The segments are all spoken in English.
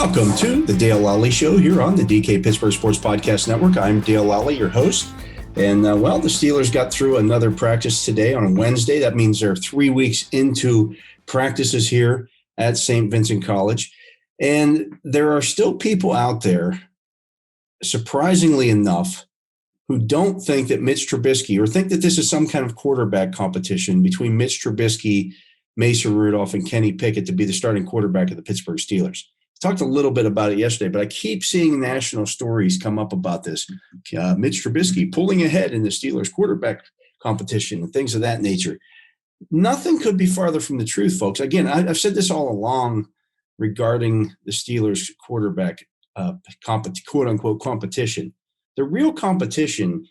Welcome to the Dale Lolley Show here on the DK Pittsburgh Sports Podcast Network. I'm Dale Lolley, your host. And, the Steelers got through another practice today on a Wednesday. That means they're 3 weeks into practices here at St. Vincent College. And there are still people out there, surprisingly enough, who don't think that Mitch Trubisky, or think that this is some kind of quarterback competition between Mitch Trubisky, Mason Rudolph, and Kenny Pickett to be the starting quarterback of the Pittsburgh Steelers. I talked a little bit about it yesterday, but I keep seeing national stories come up about this. Mitch Trubisky pulling ahead in the Steelers quarterback competition and things of that nature. Nothing could be farther from the truth, folks. Again, I've said this all along regarding the Steelers quarterback quote-unquote competition. The real competition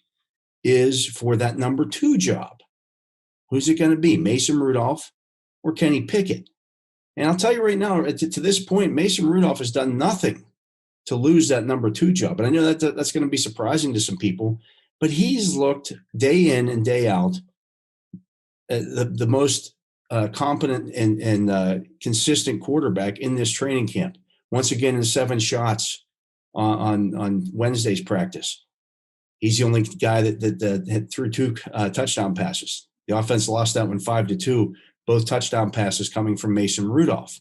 is for that number 2 job. Who's it going to be, Mason Rudolph or Kenny Pickett? And I'll tell you right now, to this point, Mason Rudolph has done nothing to lose that number 2 job. And I know that's going to be surprising to some people, but he's looked day in and day out the most competent and consistent quarterback in this training camp. Once again, in 7 shots on Wednesday's practice. He's the only guy that had threw 2 touchdown passes. The offense lost that one 5-2. Both touchdown passes coming from Mason Rudolph.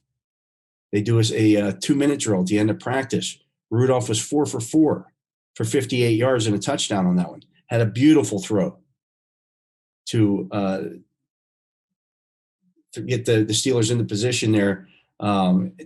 They do us a 2-minute drill at the end of practice. Rudolph was 4 for 4 for 58 yards and a touchdown on that one. Had a beautiful throw to get the Steelers into position there,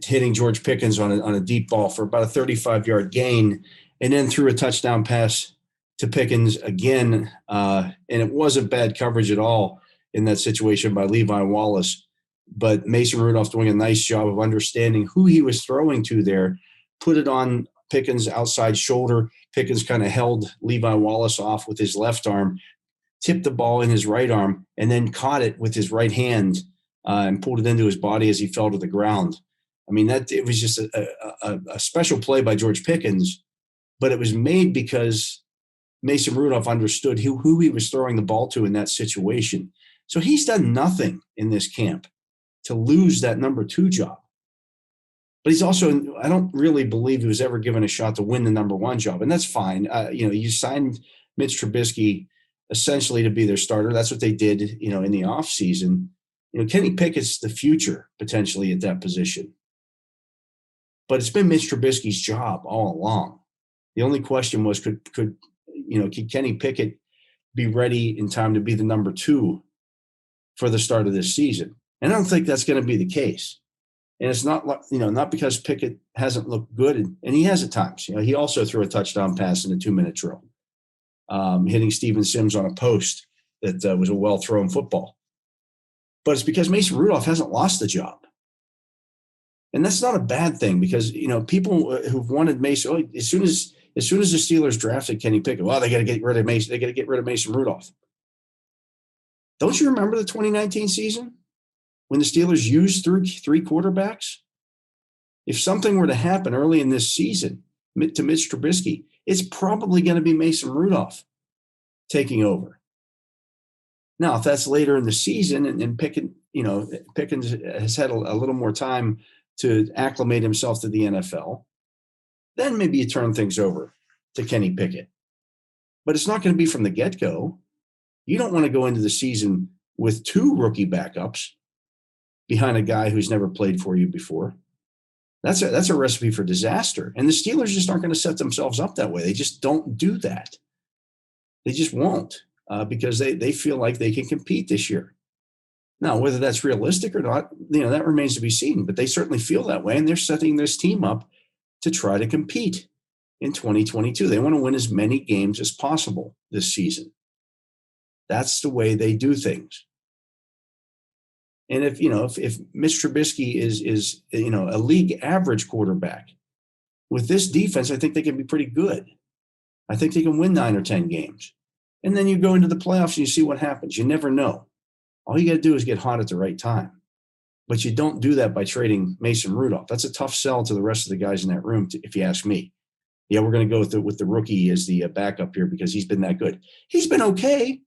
hitting George Pickens on a deep ball for about a 35-yard gain, and then threw a touchdown pass to Pickens again. And it wasn't bad coverage at all in that situation by Levi Wallace, but Mason Rudolph doing a nice job of understanding who he was throwing to there, put it on Pickens' outside shoulder. Pickens kind of held Levi Wallace off with his left arm, tipped the ball in his right arm, and then caught it with his right hand and pulled it into his body as he fell to the ground. I mean, it was just a special play by George Pickens, but it was made because Mason Rudolph understood who he was throwing the ball to in that situation. So he's done nothing in this camp to lose that number 2 job. But he's also, I don't really believe he was ever given a shot to win the number 1 job. And that's fine. You signed Mitch Trubisky essentially to be their starter. That's what they did, in the offseason. Kenny Pickett's the future potentially at that position. But it's been Mitch Trubisky's job all along. The only question was, could Kenny Pickett be ready in time to be the number 2 for the start of this season? And I don't think that's going to be the case. And it's not, not because Pickett hasn't looked good, and he has at times. He also threw a touchdown pass in a 2-minute drill, hitting Steven Sims on a post that was a well-thrown football. But it's because Mason Rudolph hasn't lost the job. And that's not a bad thing because, people who've wanted Mason, as soon as the Steelers drafted Kenny Pickett, they got to get rid of Mason. They got to get rid of Mason Rudolph. Don't you remember the 2019 season when the Steelers used 3 quarterbacks? If something were to happen early in this season to Mitch Trubisky, it's probably going to be Mason Rudolph taking over. Now, if that's later in the season and Pickens has had a little more time to acclimate himself to the NFL, then maybe you turn things over to Kenny Pickett. But it's not going to be from the get-go. You don't want to go into the season with 2 rookie backups behind a guy who's never played for you before. That's a recipe for disaster. And the Steelers just aren't going to set themselves up that way. They just don't do that. They just won't because they feel like they can compete this year. Now, whether that's realistic or not, that remains to be seen. But they certainly feel that way, and they're setting this team up to try to compete in 2022. They want to win as many games as possible this season. That's the way they do things. And if Mitch Trubisky is a league average quarterback with this defense, I think they can be pretty good. I think they can win 9 or 10 games. And then you go into the playoffs and you see what happens. You never know. All you got to do is get hot at the right time. But you don't do that by trading Mason Rudolph. That's a tough sell to the rest of the guys in that room, if you ask me. Yeah, we're going to go with the rookie as the backup here because he's been that good. He's been okay.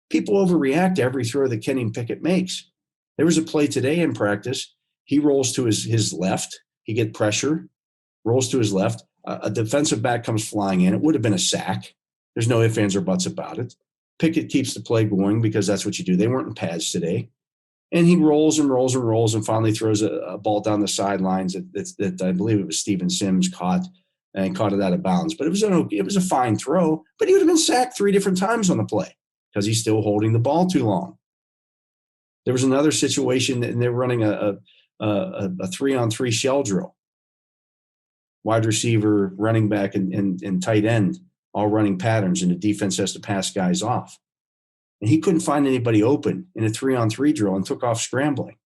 People overreact to every throw that Kenny Pickett makes. There was a play today in practice. He rolls to his left. He get pressure. rolls to his left. A defensive back comes flying in. It would have been a sack. There's no ifs, ands, or buts about it. Pickett keeps the play going because that's what you do. They weren't in pads today. And he rolls and rolls and rolls and finally throws a ball down the sidelines that I believe it was Steven Sims caught it out of bounds. But it was a fine throw. But he would have been sacked 3 different times on the play because he's still holding the ball too long. There was another situation, and they were running a 3-on-3 shell drill. Wide receiver, running back, and tight end all running patterns, and the defense has to pass guys off. And he couldn't find anybody open in a 3-on-3 drill and took off scrambling.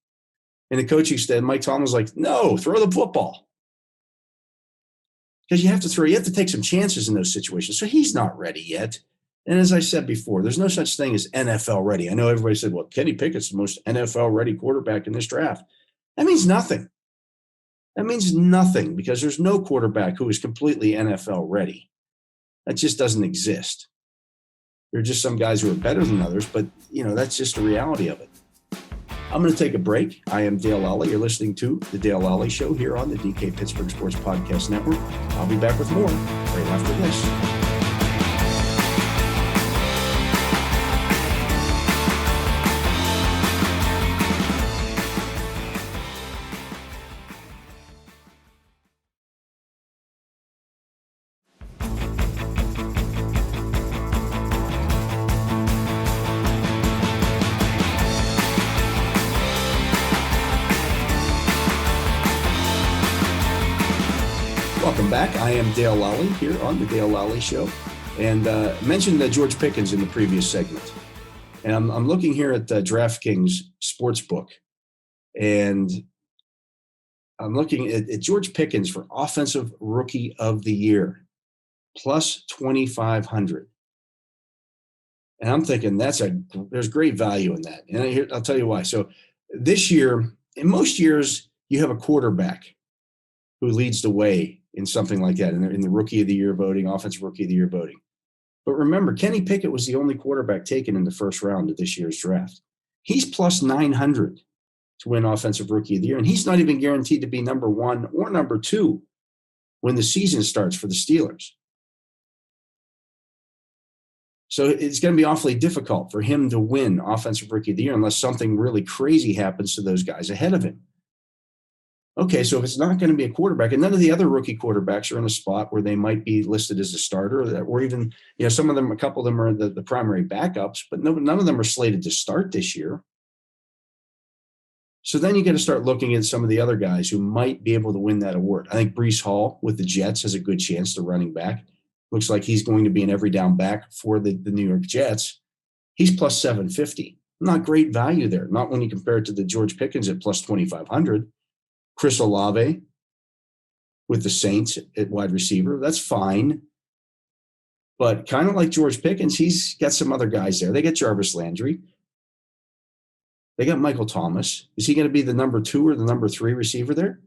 And the coaching staff, Mike Tomlin was like, no, throw the football. Because you have to take some chances in those situations. So he's not ready yet. And as I said before, there's no such thing as NFL ready. I know everybody said, well, Kenny Pickett's the most NFL ready quarterback in this draft. That means nothing. That means nothing because there's no quarterback who is completely NFL ready. That just doesn't exist. There are just some guys who are better than others, but, that's just the reality of it. I'm going to take a break. I am Dale Lolley. You're listening to The Dale Lolley Show here on the DK Pittsburgh Sports Podcast Network. I'll be back with more right after this. Welcome back. I am Dale Lolley here on the Dale Lolley Show, and mentioned George Pickens in the previous segment. And I'm looking here at DraftKings Sportsbook, and I'm looking at George Pickens for Offensive Rookie of the Year, plus 2,500. And I'm thinking there's great value in that. And I'll tell you why. So this year, in most years, you have a quarterback who leads the way in something like that, in the Rookie of the Year voting, Offensive Rookie of the Year voting. But remember, Kenny Pickett was the only quarterback taken in the first round of this year's draft. He's plus 900 to win Offensive Rookie of the Year, and he's not even guaranteed to be number 1 or number 2 when the season starts for the Steelers. So it's going to be awfully difficult for him to win Offensive Rookie of the Year unless something really crazy happens to those guys ahead of him. Okay, so if it's not going to be a quarterback, and none of the other rookie quarterbacks are in a spot where they might be listed as a starter, or even, some of them, a couple of them are the primary backups, but none of them are slated to start this year. So then you got to start looking at some of the other guys who might be able to win that award. I think Breece Hall with the Jets has a good chance to running back. Looks like he's going to be an every down back for the New York Jets. He's plus 750. Not great value there, not when you compare it to the George Pickens at plus 2,500. Chris Olave with the Saints at wide receiver. That's fine. But kind of like George Pickens, he's got some other guys there. They got Jarvis Landry. They got Michael Thomas. Is he going to be the number 2 or the number 3 receiver there?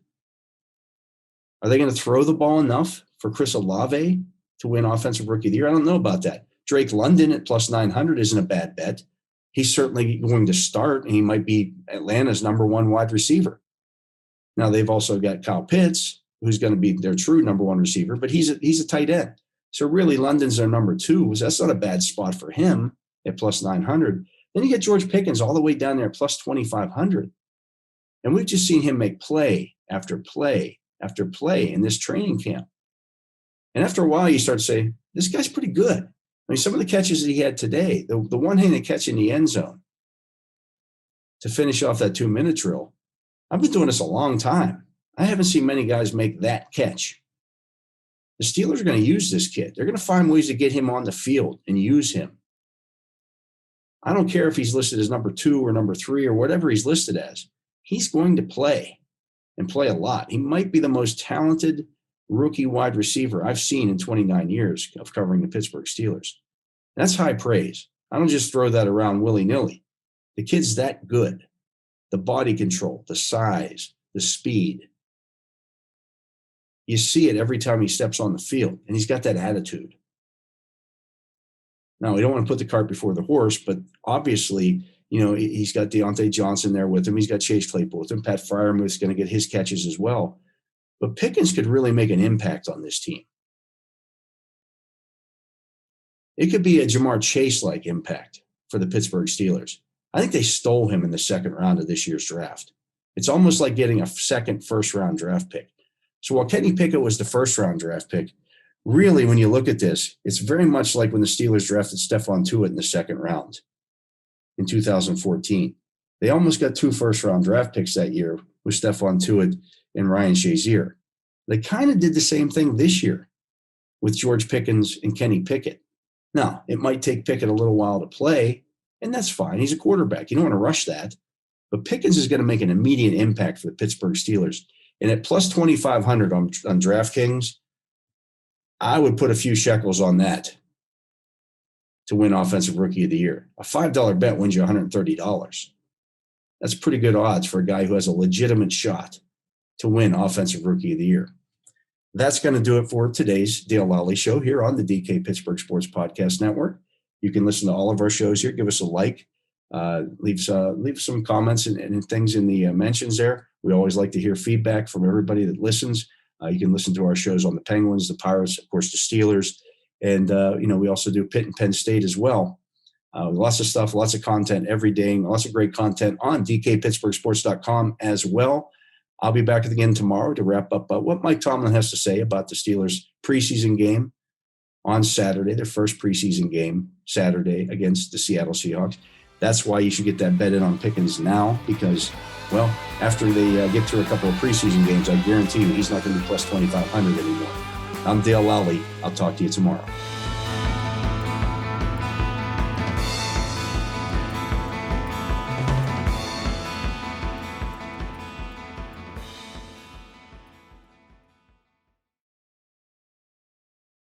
Are they going to throw the ball enough for Chris Olave to win Offensive Rookie of the Year? I don't know about that. Drake London at plus 900 isn't a bad bet. He's certainly going to start, and he might be Atlanta's number 1 wide receiver. Now, they've also got Kyle Pitts, who's going to be their true number 1 receiver, but he's a tight end. So really, London's their number 2. So that's not a bad spot for him at plus 900. Then you get George Pickens all the way down there at plus 2,500. And we've just seen him make play after play after play in this training camp. And after a while, you start to say, this guy's pretty good. I mean, some of the catches that he had today, the one-handed catch in the end zone to finish off that 2-minute drill, I've been doing this a long time. I haven't seen many guys make that catch. The Steelers are going to use this kid. They're going to find ways to get him on the field and use him. I don't care if he's listed as number 2 or number 3 or whatever he's listed as. He's going to play and play a lot. He might be the most talented rookie wide receiver I've seen in 29 years of covering the Pittsburgh Steelers. That's high praise. I don't just throw that around willy-nilly. The kid's that good. The body control, the size, the speed. You see it every time he steps on the field, and he's got that attitude. Now, we don't want to put the cart before the horse, but obviously, he's got Deontay Johnson there with him. He's got Chase Claypool with him. Pat Freiermuth's going to get his catches as well. but Pickens could really make an impact on this team. It could be a Jamar Chase-like impact for the Pittsburgh Steelers. I think they stole him in the second round of this year's draft. It's almost like getting a second first-round draft pick. So while Kenny Pickett was the first-round draft pick, really, when you look at this, it's very much like when the Steelers drafted Stephon Tuitt in the second round in 2014. They almost got 2 first-round draft picks that year with Stephon Tuitt and Ryan Shazier. They kind of did the same thing this year with George Pickens and Kenny Pickett. Now, it might take Pickett a little while to play, and that's fine. He's a quarterback. You don't want to rush that. But Pickens is going to make an immediate impact for the Pittsburgh Steelers. And at plus 2,500 on DraftKings, I would put a few shekels on that to win Offensive Rookie of the Year. A $5 bet wins you $130. That's pretty good odds for a guy who has a legitimate shot to win Offensive Rookie of the Year. That's going to do it for today's Dale Lolley Show here on the DK Pittsburgh Sports Podcast Network. You can listen to all of our shows here. Give us a like. Leave some comments and things in the mentions there. We always like to hear feedback from everybody that listens. You can listen to our shows on the Penguins, the Pirates, of course, the Steelers. And, we also do Pitt and Penn State as well. Lots of stuff, lots of content every day, lots of great content on dkpittsburghsports.com as well. I'll be back again tomorrow to wrap up what Mike Tomlin has to say about the Steelers preseason game on Saturday, their first preseason game Saturday against the Seattle Seahawks. That's why you should get that bet in on Pickens now because, well, after they get through a couple of preseason games, I guarantee you he's not going to be plus 2,500 anymore. I'm Dale Lolley. I'll talk to you tomorrow.